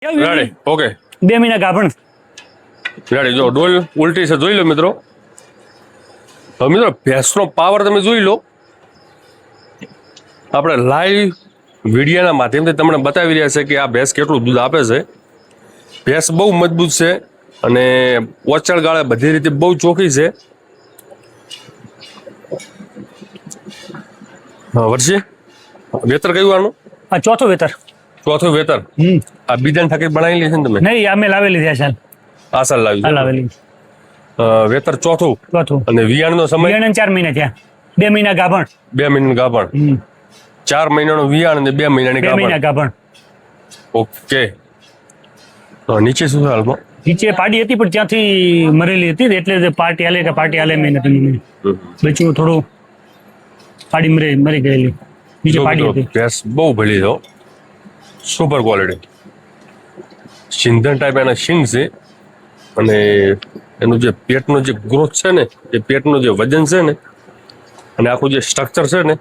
Ready okay 2 મહિના ગાભણ ready જો ડોલ ઉલટી છે જોઈ લો મિત્રો. હવે મિત્રો ભેંસનો પાવર તમે જોઈ લો. આપણે લાઈવ વિડીયોના માધ્યમથી તમને બતાવી રહ્યા છે કે આ ભેંસ કેટલું દૂધ આપે છે. ભેંસ બહુ મજબૂત છે અને ઓચળ ગાળે બધી રીતે બહુ ચોખ્ખી છે. વર્ષી વેતર કયું આનું? આ ચોથું વેતર. ચોથું વેતર. આ બીજાને ઠાકી બનાવેલી છે ને તમે? નહીં, અમે લાવેલી છે આ સાલ લાવી છે. લાવેલી વેતર ચોથું. અને વિયાણનો સમય? વિયાણ 4 મહિના થયા. 2 મહિના ગાભણ. 2 મહિનાનું ગાભણ. 4 મહિનાનું વિયાણ અને 2 મહિનાની ગાભણ. 2 મહિના ગાભણ. ઓકે. નીચે શું છે હાલમાં? નીચે પાડી હતી પણ ત્યાંથી મરેલી હતી એટલે પાર્ટી હાલે મેં નથી. બચ્યું થોડું પાડી મરી ગયેલી. નીચે પાડી હતી. ભેંસ બહુ ભલી છે, સુપર ક્વોલિટી. સિંધણ ટાઈપ એના શીંગ છે અને એનું જે પેટનો જે ગ્રોથ છે ને, એ પેટનું જે વજન છે ને અને આખું જે સ્ટ્રક્ચર છે ને,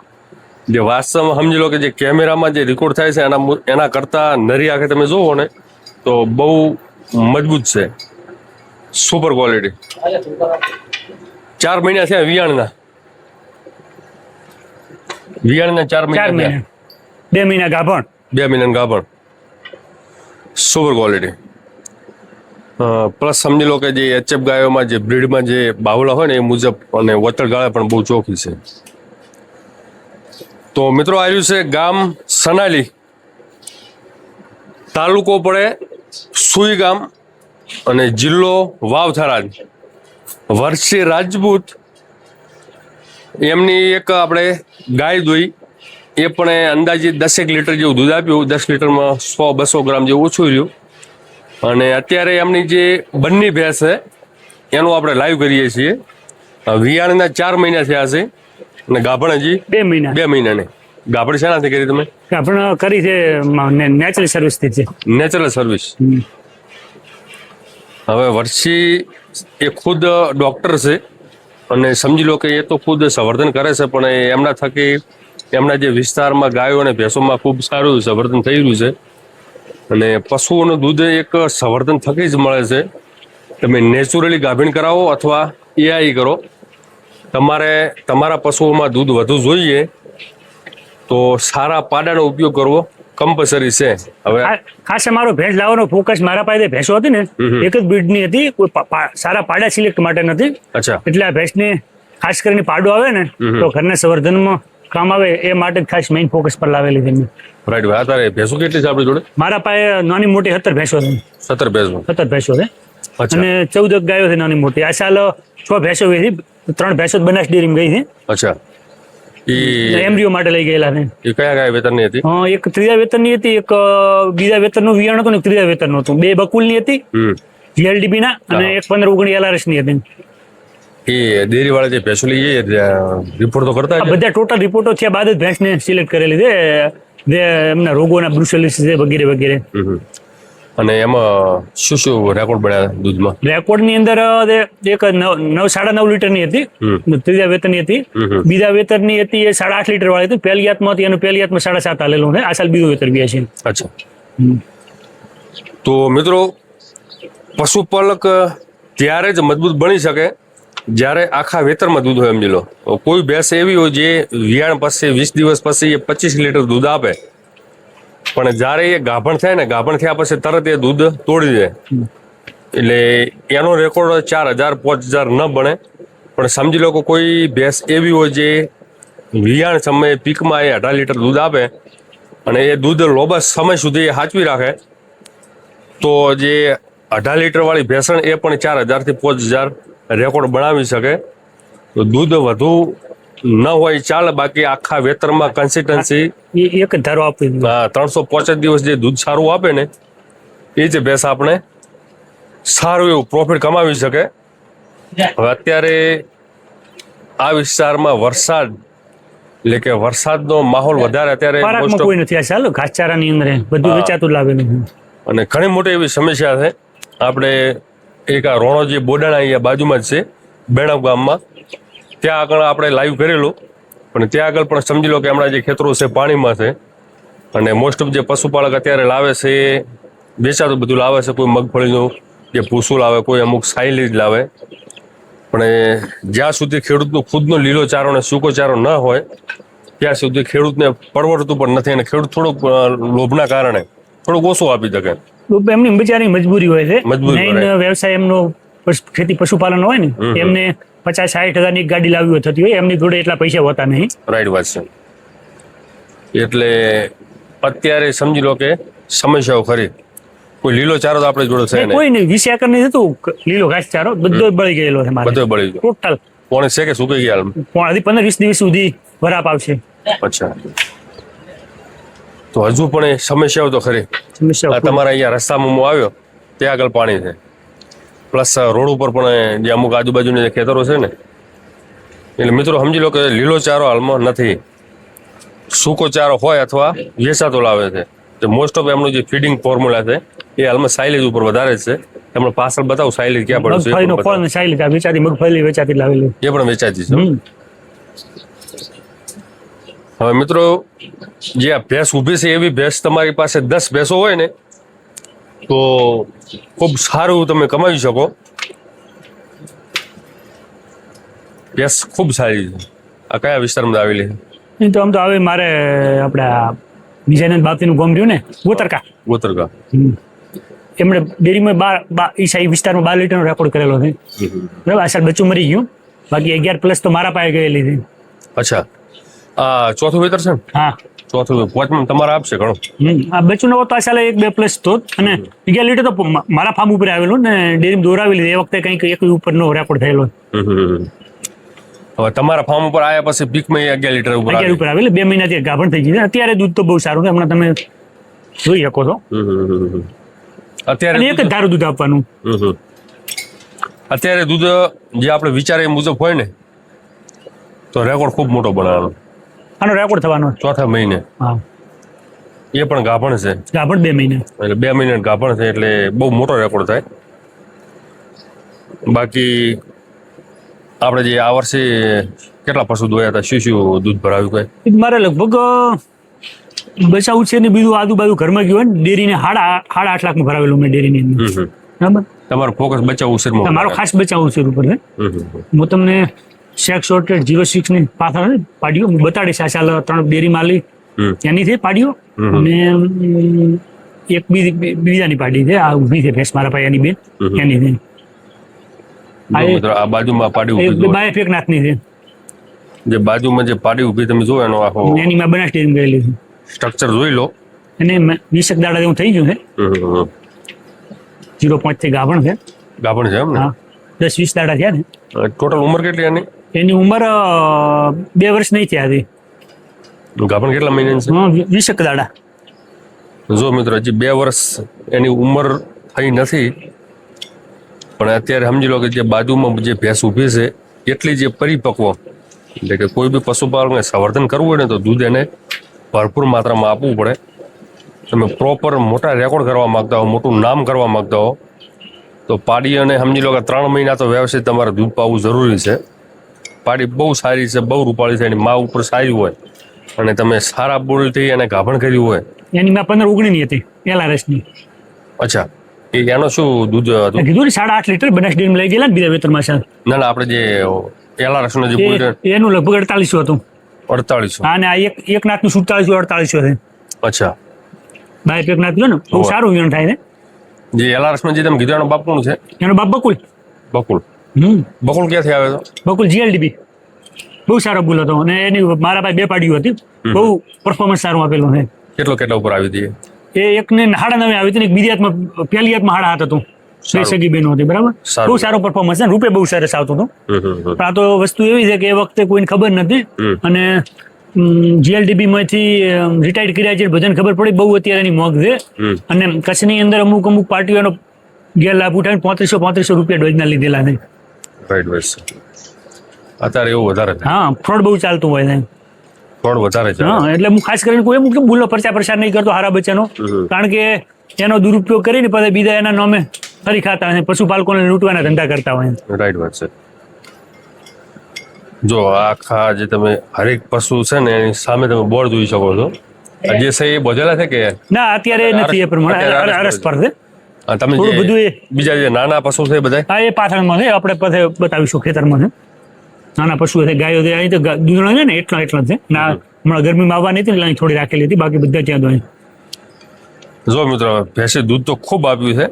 જે વાસ્તવમાં સમજી લો કે જે કેમેરામાં જે રેકોર્ડ થાય છે એના કરતા નરી આંખે તમે જોવો ને તો બહુ મજબૂત છે, સુપર ક્વોલિટી. 4 મહિના થયા વિયાણના 4 મહિના. 2 મહિના ગાભણ. 2 મહિનાનું ગાભણ. Super quality. પ્લસ સમજી લો કે જે એચએફ ગાયોમાં જે બ્રીડમાં જે બાવલા હોય ને એ મુજબ અને વતળ ગાળા પણ બહુ ચોખ્ખી છે. તો મિત્રો આવ્યું છે ગામ સનાલી, તાલુકો પડે સુઈ ગામ અને જિલ્લો વાવ-થરાદ. વર્ષી રાજપૂત એમની એક આપણે ગાય દોઈ, એ પણ અંદાજિત 10 લીટર જેવું દૂધ આપ્યું. 10 લીટરમાં 100-200 ગ્રામ જેવું ઓછું રહ્યું. અને અત્યારે એમની જે બંને ભેંસ છે એનું આપણે લાઈવ કરીએ છીએ. વિયાણના 4 મહિના થયા છે અને ગાભણ હજી 2 મહિના. 2 મહિનાની. ગાભણ શેનાથી કરી તમે? ગાભણ કરી છે નેચરલ સર્વિસથી છે. Natural service. હવે વર્ષી એ ખુદ ડોક્ટર છે અને સમજી લો કે એ તો ખુદ સંવર્ધન કરે છે, પણ એમના થકી એમના જે વિસ્તારમાં ગાયો અને ભેંસોમાં ખૂબ સારું સંવર્ધન થઈ રહ્યું છે. અને પશુઓનું દૂધ એક સંવર્ધન થકી જ મળે છે. તમે નેચરલી ગાભીણ કરાવો અથવા એઆઈ કરો, તમારે તમારા પશુઓમાં દૂધ વધુ જોઈએ તો સારા પાડાનો ઉપયોગ કરવો કમ્પલસરી છે. હવે ખાસ મારો ભેંસ લાવવાનો ફોકસ મારા પાસે ભેંસો હતી ને એક જ બ્રીડની હતી, કોઈ સારા પાડા સિલેક્ટ માટે નથી. અચ્છા. એટલે આ ભેંસને ખાસ કરીને પાડો આવે ને તો ઘરના સંવર્ધનમાં કામ આવે એ માટે ખાસ મેઇન ફોકસ પર લાવેલી છે. રાઈટ. અત્યારે ભેંસો કેટલી છે આપણી જોડે? મારા પાસે નાની મોટી 17 ભેંસો છે. 17 ભેંસો. 17 ભેંસો છે અને 14 ગાયો છે નાની મોટી. આ સાલ 6 ભેંસો ગઈ હતી. 3 ભેંસો બનાસ ડેરીમાં ગઈ છે. અચ્છા. એમરીઓ માટે લઈ ગયેલા છે. એ કયા કયા વેતનની હતી? એક 3જા વેતનની હતી, એક 2જા વેતનનું વિયાણ હતું ને 3જા વેતનનું હતું. 2 બકુલની હતી જીએલડીબી ના અને એક 15-19 LRS ની હતી. એ ડેરી વાળા જે ભેંસો લઈએ રિપોર્ટ તો કરતા બધા ટોટલ રિપોર્ટો થયા બાદ જ ભેંસને સિલેક્ટ કરેલી છે. જે એમના રોગોના બ્રુસેલિસ છે વગેરે વગેરે. અને એમાં શું શું રેકોર્ડ બન્યા દૂધમાં? રેકોર્ડની અંદર એક 9.5 લીટરની હતી, 3જા વેતનની હતી. 2જા વેતનની હતી એ 8.5 લીટર વાળી હતી. પહેલી હાથમાં હતી એનું પહેલી હાથમાં 7.5 આલેલું છે. આ સાલ બીજું વેતર બી છે. અચ્છા. તો મિત્રો પશુપાલક ત્યારે જ મજબૂત બની શકે જ્યારે આખા વેતરમાં દૂધ હોય. સમજી લો કોઈ ભેંસ એવી હોય જે વિયાણ પછી 20 દિવસ પછી એ 25 લીટર દૂધ આપે, પણ જ્યારે એ ગાભણ થાય ને, ગાભણ થયા પછી તરત એ દૂધ તોડી દે, એટલે એનો રેકોર્ડ 4,000-5,000 ન બને. પણ સમજી લો કે કોઈ ભેંસ એવી હોય જે વિયાણ સમયે પીકમાં એ 18 લીટર દૂધ આપે અને એ દૂધ લોબા સમય સુધી એ સાચવી રાખે તો જે 18 લીટર વાળી ભેંસણ એ પણ 4,000 થી 5,000 રેકોર્ડ બનાવી શકે. તો દૂધ વધુ ન હોય ચાલે, બાકી આખા વેતરમાં કન્સિસ્ટન્સી એક જ ધારો આપી. 365 દિવસ જે દૂધ સારું આપે ને એ જ ભેંસ આપણે સારું એવું પ્રોફિટ કમાવી શકે. હવે અત્યારે આ વિસ્તારમાં વરસાદ એટલે કે વરસાદનો માહોલ વધારે અત્યારે કોઈ નથી. આ ચાલો ઘાસચારાની અંદર બધું વેચાતું લાવેલું અને ઘણી મોટી એવી સમસ્યા છે. આપણે એક આ રોણોજી બોડાણા અહીંયા બાજુમાં જ છે, બેણાવ ગામમાં, ત્યાં આગળ આપણે લાઈવ કરેલું. પણ ત્યાં આગળ પણ સમજી લો કે હમણાં જે ખેતરો છે પાણીમાં છે અને મોસ્ટ ઓફ જે પશુપાલક અત્યારે લાવે છે વેચાતું બધું લાવે છે, કોઈ મગફળીનું જે ભૂસું લાવે, કોઈ અમુક સાયલેજ લાવે, પણ જ્યાં સુધી ખેડૂતનો ખુદનો લીલો ચારો અને સૂકો ચારો ન હોય ત્યાં સુધી ખેડૂતને પરવડતું પણ નથી, અને ખેડૂત થોડુંક લોભના કારણે થોડુંક ઓછું આપી શકે. એમની બિચારી મજબૂરી હોય છે. મજબૂરી મેઇન હોય. વ્યવસાય એમનો ખેતી પશુપાલન હોય ને, એમને 50-60 હજારની એક ગાડી લાવવી થતી હોય, એમની જોડે એટલા પૈસા હોતા નહીં. રાઈટ વાત છે. એટલે અત્યારે સમજી લો કે સમસ્યાઓ ખરી. કોઈ લીલો ચારો તો આપણે જોડે છે નહીં. કોઈ નહીં, 20 એકર નહીં થતું લીલો ઘાસચારો, બધો બળી ગયેલો છે મારે. બધો બળી ગયો. ટોટલ કોણે છે કે સુકાઈ ગયા હાલ? 15-20 દિવસ સુધી વરાપ આવશે. અચ્છા, તો હજુ પણ એ સમસ્યાઓ તો ખરી. સમસ્યા આ તમારા અહીંયા રસ્તામાં હું આવ્યો ત્યાં આગળ પાણી છે, પ્લસ રોડ ઉપર પણ જે અમુક આજુબાજુના જે ખેતરો છે ને, એટલે મિત્રો સમજી લો કે લીલો ચારો હાલમાં નથી. સૂકો ચારો હોય અથવા વેચાતો લાવે છે. જે મોસ્ટ ઓફ એમનું જે ફીડિંગ ફોર્મ્યુલા છે એ હાલમાં સાયલેજ ઉપર વધારે છે. એમણે પાછળ બતાવું સાયલેજ ક્યાં પડે છે, મગફળીનો ફળ ને સાયલેજ, આ વેચાતી મગફળી વેચાતી લાવેલી. એ પણ વેચાતી છે. હવે મિત્રો, જે આ ભેંસ ઊભી છે એવી ભેંસ તમારી પાસે 10 ભેંસો હોય ને તો ખૂબ સારું તમે કમાવી શકો. ભેંસ ખૂબ સારી છે. આ કયા વિસ્તારમાં આવેલી છે? નહીં તો આમ તો હવે મારે આપણે વિજયનંદ બાપતીનું ગોમ રહ્યું ને, ગોતરકા, ગોતરકા. એમણે ડેરીમાં ઈ વિસ્તારમાં 12 લીટરનો રેકોર્ડ કરેલો છે. બરાબર, આ સાલ બચ્ચું મરી ગયું, બાકી 11+ તો મારા પાસે ગયેલી છે. અચ્છા, આ ચોથું વેતર છે ને? હા, ચોથું પોચમાં તમારે આપશે ઘણો. આ બચ્ચું નવો તો આ સાલે 1-2+ તો, અને 11 લીટર તો મારા ફાર્મ ઉપર આવેલું ને, ડેરીમાં દોરાવેલી. એ વખતે કંઈક 1 ઉપરનો રેકોર્ડ થયેલો. હવે તમારા ફાર્મ ઉપર આવ્યા પછી પીકમાં 11 લીટર ઉપર 11 ઉપર આવેલી. 2 મહિનાથી ગાભણ થઈ ગઈ છે. અત્યારે દૂધ તો બહુ સારું છે, હમણાં તમે જોઈ શકો છો. અત્યારે એક જ ધારું દૂધ આપવાનું. અત્યારે દૂધ જે આપણે વિચારીએ મુજબ હોય ને તો રેકોર્ડ ખૂબ મોટો બનાવવાનો. આનો રેકોર્ડ થવાનો ચોથા મહિને. હા, એ પણ ગાભણ છે. ગાભણ 2 મહિને, એટલે 2 મહિને ગાભણ છે, એટલે બહુ મોટો રેકોર્ડ થાય. બાકી આપણે જે આ વર્ષે કેટલા પશુ દોયા હતા, શું દૂધ ભરાવ્યું કઈ? મારે લગભગ બચાવું છે ને બીજું આજુબાજુ ઘરમાં ગયું હોય ને, ડેરીને 8.5 લાખમાં ભરાવેલું મેં ડેરીની અંદર. બરાબર, તમારો ફોકસ બચાવ ઉછેરમાં. મારો ખાસ બચાવ છે ઉપર છે. હું તમને શેક શોર્ટેડ 06 ની પાછળ પાડ્યો હું બતાડીશ. આ સાલ 3 ડેરીમાં આલી એની છે પાડ્યો, અને એક બીજાની પાડી છે. આ ઊભી છે ભેંસ મારા પાસે, એની બેન એની છે. આ બાજુમાં પાડી ઊભી બાય ફેક નાથની છે. જે બાજુમાં જે પાડી ઊભી તમે જો એનો આખો એની માં બનાસ ડેરી ગયેલી છે. સ્ટ્રક્ચર જોઈ લો. અને 20 દાડા જેવું થઈ ગયું છે. 0.5 થી ગાભણ છે. ગાભણ છે એમ ને? હા, 10-20 દાડા થયા ને. ટોટલ ઉંમર કેટલી એની? એની ઉંમર 2 વર્ષ નહીં થયા હતી. ગાભણ કેટલા મહિનાની છે? 20 દાડા. જો મિત્રો, હજી 2 વર્ષ એની ઉંમર થઈ નથી, પણ અત્યારે સમજી લો કે જે બાજુમાં જે ભેંસ ઊભી છે એટલી જે પરિપક્વ, એટલે કે કોઈ બી પશુપાલકને સંવર્ધન કરવું હોય ને તો દૂધ એને ભરપૂર માત્રામાં આપવું પડે. તમે પ્રોપર મોટા રેકોર્ડ કરવા માંગતા હો, મોટું નામ કરવા માંગતા હો, તો પાડી અને સમજી લો કે 3 મહિના તો વ્યવસ્થિત તમારે દૂધ પાવું જરૂરી છે. પાડી બહુ સારી છે, બહુ રૂપાળી છે, એની મા ઉપર સારી હોય, અને તમે સારા બોલથી એને ગાભણ કર્યું હોય. એની માં 15-19 ની હતી, LRS ની. અચ્છા, એનો શું દૂધ હતું? કીધું ને 8.5 લીટર બનાસ ડેરીમાં લઈ ગયેલા ને બીજા વેતરમાં સાહેબ. ના, આપણે જે LRS નો જે બોલ એનું લગભગ 4800 હતું. 4800. અને આ એક નાથનું 4700-4800 છે. અચ્છા, બાય પેક નાખ્યું ને, બહુ સારું વિણ થાય છે. જે LRS માં જે તમે કીધું એનો બાપ કોણ છે? એનો બાપ બકુલ. બકુલ. બકુલ ક્યાંથી આવે તો? બકુલ GLDB. બહુ સારો બુલ હતો, અને એની મારા પાસે 2 પાડીઓ હતી. બહુ પરફોર્મન્સ સારું આપેલું છે. કેટલા ઉપર આવી હતી? એ એકને 9.5 આવી હતી ને, બીજી હાથમાં પહેલી હાથમાં 7.5 હતું. 2 સગી બહેનો હતી. બરાબર, બહુ સારો પરફોર્મન્સ છે. રૂપે બહુ સરસ આવતું હતું. પણ આ તો વસ્તુ એવી છે કે એ વખતે કોઈને ખબર નથી, અને GLDB માંથી રિટાયર્ડ કર્યા છે, બધાને ખબર પડી બહુ અત્યારે એની મોંઘ છે. અને કચ્છની અંદર અમુક પાર્ટીઓનો ગેરલાભ ઉઠાવીને 3500 રૂપિયા ડોઝના લીધેલા છે. રાઈટ વેસ. અત્યારે એવું વધારે છે. હા, ફ્રોડ બહુ ચાલતું હોય છે. ફ્રોડ વધારે છે. હા, એટલે હું ખાસ કરીને કોઈ એમ ભૂલો પ્રચાર નહીં કરતો હારા બચ્ચાનો, કારણ કે એનો દુરુપયોગ કરીને પછી બીજા એના નામે ફરી ખાતા હોય, પશુપાલકોને લૂંટવાના ધંધા કરતા હોય. રાઈટ વાત છે. જો આખા જે તમે હરેક પશુ છે ને એની સામે તમે બોર્ડ જોઈ શકો છો. જે છે એ બોધેલા છે કે ના અત્યારે નથી એ પ્રમાણે અત્યારે અરસ પર છે તમે થોડું જે બધું એ બીજા જે નાના પશુ છે એ બધા હા એ પાછળમાં છે આપણે પછી બતાવીશું ખેતરમાં છે નાના પશુઓ છે ગાયો છે અહીં તો દૂધણા છે ને એટલા જ છે ના હમણાં ગરમીમાં આવવાની હતી ને એટલે અહીં થોડી રાખેલી હતી બાકી બધા ત્યાં તો અહીં જો મિત્રો ભેંસે દૂધ તો ખૂબ આપ્યું છે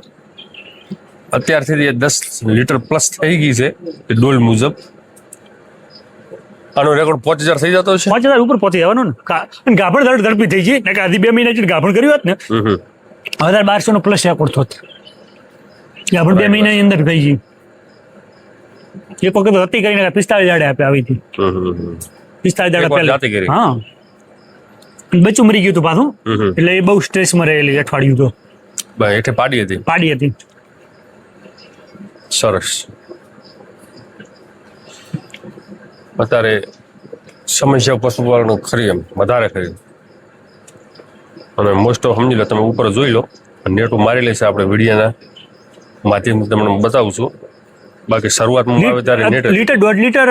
અત્યારથી 10 લીટર પ્લસ થઈ ગઈ છે એ ડોલ મુજબ આનો રેકોર્ડ 5000 થઈ જતો છે 5000 ઉપર પહોંચી જવાનું ને ગાભણ ઝડપી થઈ ગઈ ને કે આધી 2 મહિના જેટલી ગાભણ કર્યું હોત ને 1200 નો પ્લસ રેકોર્ડ થોત ગાભણ 2 મહિનાની અંદર થઈ ગઈ એક વખત હતી કરીને 45 દાડે આપે આવી હતી 45 દાડા પહેલા હા બચ્ચું મરી ગયું હતું પાછું એટલે એ બહુ સ્ટ્રેસમાં રહેલી અઠવાડિયું તો એટલે પાડી હતી સરસ અત્યારે સમસ્યા પશુપાલન ખરી એમ વધારે ખરી અને મોસ્ટ ઓફ સમજી લો તમે ઉપર જોઈ લો નેટું મારી લેશે આપણે વિડીયોના માધ્યમથી તમને બતાવું છું બાકી શરૂઆતમાં આવે ત્યારે નેટ લીટર 1.5 લીટર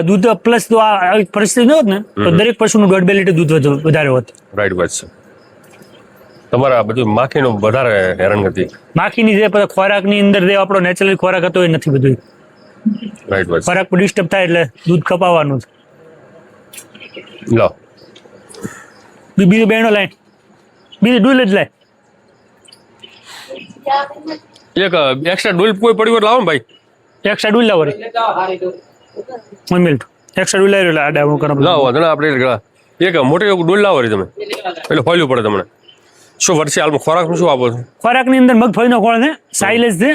દૂધ પ્લસ તો આ પરિસ્થિતિ ન હોત ને તો દરેક પશુનું 1.5-2 લીટર દૂધ વધારે હોત રાઈટ વાત છે તમારા બધું માખીનું વધારે હેરાનગતિ માખીની જે ખોરાકની અંદર જે આપણો નેચરલ ખોરાક હતો એ નથી બધું રાઈટ વાત ખોરાક પર ડિસ્ટર્બ થાય એટલે દૂધ કપાવવાનું લો બીજું બેનો લાય બીજું ડૂલ જ લાય એક એક્સ્ટ્રા ડોલ કોઈ પડી હોય લાવો ને ભાઈ એક્સ્ટ્રા ડૂલ લાવો રે 1 મિનિટ એક્સ્ટ્રા ડૂલ લાવી આડા હું કરું લાવો ઘણા આપણે એક મોટી ડોલ લાવો રે તમે એટલે ફોલ્યું પડે તમને શું વર્ષે હાલમાં ખોરાક શું આપો છો ખોરાકની અંદર મગફળીનો ખોળ છે સાઇલેજ છે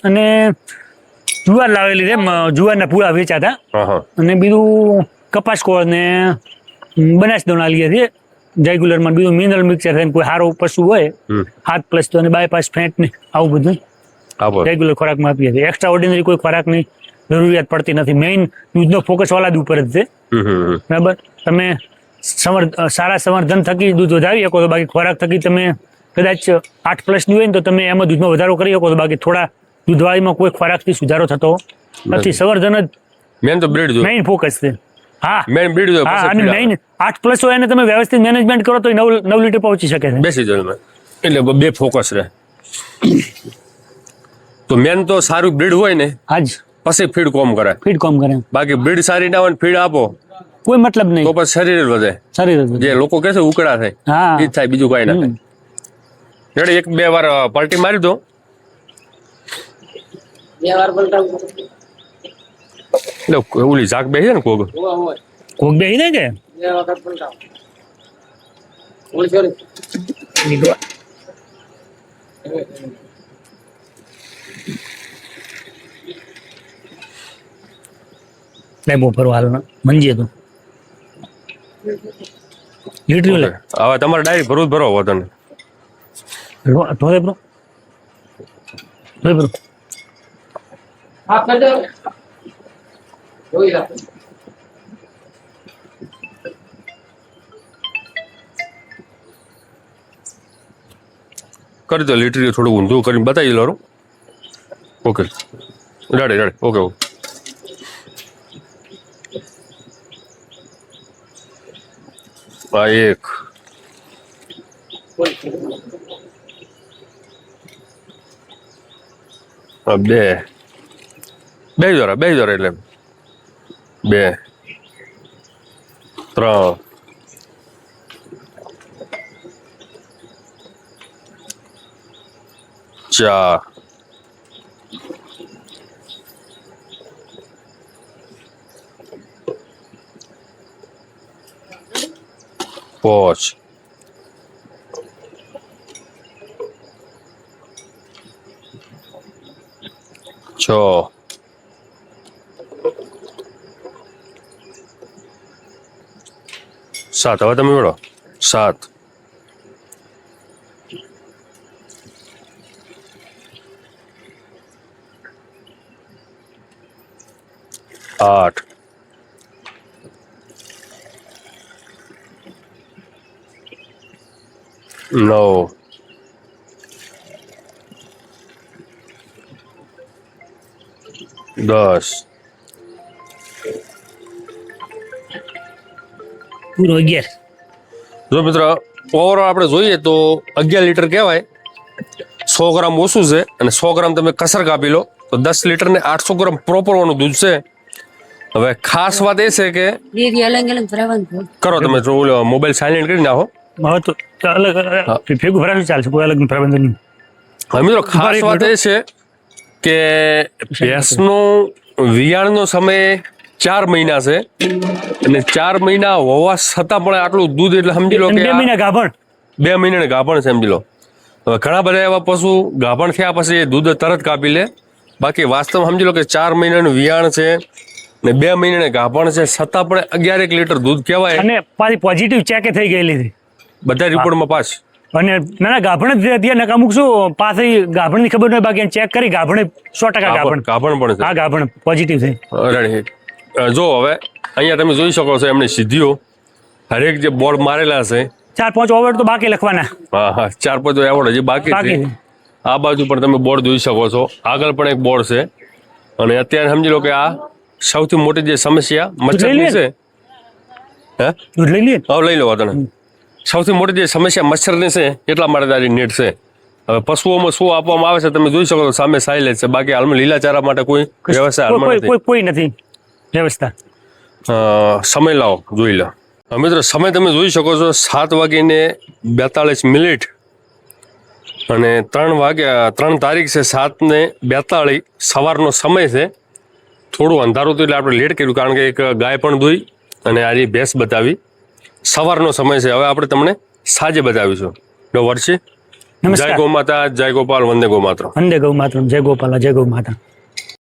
અને જુવાર લાવેલી છે જુવારના પૂળા વેચાતા અને બીજું કપાસ ખોળ ને બનાસ દોણા લઈએ છીએ રેગ્યુલરમાં બીજું મિનરલ મિક્સર છે કોઈ સારો પશુ હોય 7+ તો અને બાયપાસ ફેટ ને આવું બધું રેગ્યુલર ખોરાકમાં આપીએ છીએ એક્સ્ટ્રા ઓર્ડિનરી કોઈ ખોરાકની જરૂરિયાત પડતી નથી મેઇન દૂધનો ફોકસ વાલાદ ઉપર જ છે બરાબર તમે સારા સંવર્ધન થકી દૂધ વધારી શકો તો બાકી ખોરાક થકી તમે કદાચ 8+ ની હોય ને તો તમે એમાં દૂધમાં વધારો કરી શકો તો બાકી થોડા દૂધવાળીમાં કોઈ ખોરાકથી સુધારો થતો નથી સંવર્ધન જ મેન તો બ્રીડ જો મેઇન ફોકસ છે હા મેન બ્રીડ જો હા અને મેઇન 8+ હોય એને તમે વ્યવસ્થિત મેનેજમેન્ટ કરો તો 9 લીટર પહોંચી શકે છે બેસી જાય એટલે બે ફોકસ રહે તો મેન તો સારું બ્રીડ હોય ને હાજ પછી ફીડ કોમ કરે બાકી બ્રીડ સારી ના હોય ફીડ આપો કોઈ મતલબ નહીં તો પછી શરીર વધે જે લોકો કહે છે ઉકળા થાય એ થાય બીજું કઈ ના થાય રેડી 1-2 વાર પાર્ટી મારી દો 2 વાર પલટાવું એટલે ઓલી ઝાક બેસી ને કોક બેસી ને કે 2 વખત પલટાવું ઓલી સોરી બહુ ફરવા હાલ મંજીએ તો લીટર લે હવે તમારે ડાયરી ભરો વતન ઢોલે બ્રો હા કરી દો જોઈ રાખો કરી દો લીટર થોડું ઊંધું કરીને બતાવી લો ઓકે રેડી ઓકે આ 1 બે જરા એટલે 2 3 4 5 6 7 હવે તમે બોલો 7 8 9 10 પૂરો 11 જો મિત્રો ઓવરઓલ આપણે જોઈએ તો 11 લીટર કહેવાય. 100 ગ્રામ ઓછું છે અને 100 ગ્રામ તમે કસર કાપી લો તો 10 લીટર ને 800 ગ્રામ પ્રોપર વાનું દૂધ છે. હવે ખાસ વાત એ છે કે દીદી અલગ અલગ ભરાવાનું છે. કરો તમે મોબાઈલ સાયલેન્ટ કરી નાખો. હવે તો અલગ ભેગું ભરાવી ચાલશે, કોઈ અલગ પ્રબંધન નહીં. હવે મિત્રો ખાસ વાત એ છે કે ભેંસનો વિયાણનો સમય 4 મહિના છે અને 4 મહિના હોવા છતાં પણ આટલું દૂધ એટલે સમજી લો કે 2 મહિના ગાભણ 2 મહિનાને ગાભણ છે સમજી લો. હવે ઘણા બધા એવા પશુ ગાભણ થયા પછી દૂધ તરત કાપી લે, બાકી વાસ્તવ સમજી લો કે 4 મહિનાનું વિયાણ છે ને 2 મહિનાને ગાભણ છે છતાં પણ 11 લીટર દૂધ કહેવાય. અને પાછી પોઝિટિવ ચેકે થઈ ગયેલી હતી બધા રિપોર્ટમાં પાસ. અને ના ગાભણ જ હતી ને અમુક શું પાછી ગાભણની ખબર નહીં, બાકી ચેક કરી ગાભણ 100% ગાભણ ગાભણ પણ છે. હા ગાભણ પોઝિટિવ છે. રેડી. જો હવે અહીંયા તમે જોઈ શકો છો એમની સિદ્ધિઓ, હરેક જે બોર્ડ મારેલા છે 4-5 ઓવર તો બાકી લખવાના. હા 4-5 એવોર્ડ હજી બાકી છે. આ બાજુ પણ તમે બોર્ડ જોઈ શકો છો, આગળ પણ એક બોર્ડ છે. અને અત્યારે સમજી લો કે આ સૌથી મોટી જે સમસ્યા મચ્છરની છે. હે દૂધ લઈ લઈએ હવે લઈ લો તને. સૌથી મોટી જે સમસ્યા મચ્છરની છે એટલા માટે તારી નેટ છે. હવે પશુઓમાં શું આપવામાં આવે છે તમે જોઈ શકો છો, સામે સાયલેજ છે, બાકી હાલમાં લીલા ચારા માટે કોઈ વ્યવસ્થા હાલમાં નથી. કોઈ નથી વ્યવસ્થા. સમય લાવો જોઈ લો. મિત્રો સમય તમે જોઈ શકો છો 7:42 અને 3 તારીખ છે 7:42 સવારનો સમય છે. થોડું અંધારું હતું એટલે આપણે લેટ કર્યું, કારણ કે એક ગાય પણ દોઈ અને આ ભેંસ બતાવી. સવારનો સમય છે. હવે આપણે તમને સાંજે બતાવીશું. વર્ષી જય નમસ્કાર. ગૌ માતા, જય ગોપાલ, વંદે ગૌ માતરમ. વંદે ગૌ માતરમ, જય ગોપાલ, જય ગૌ માતા.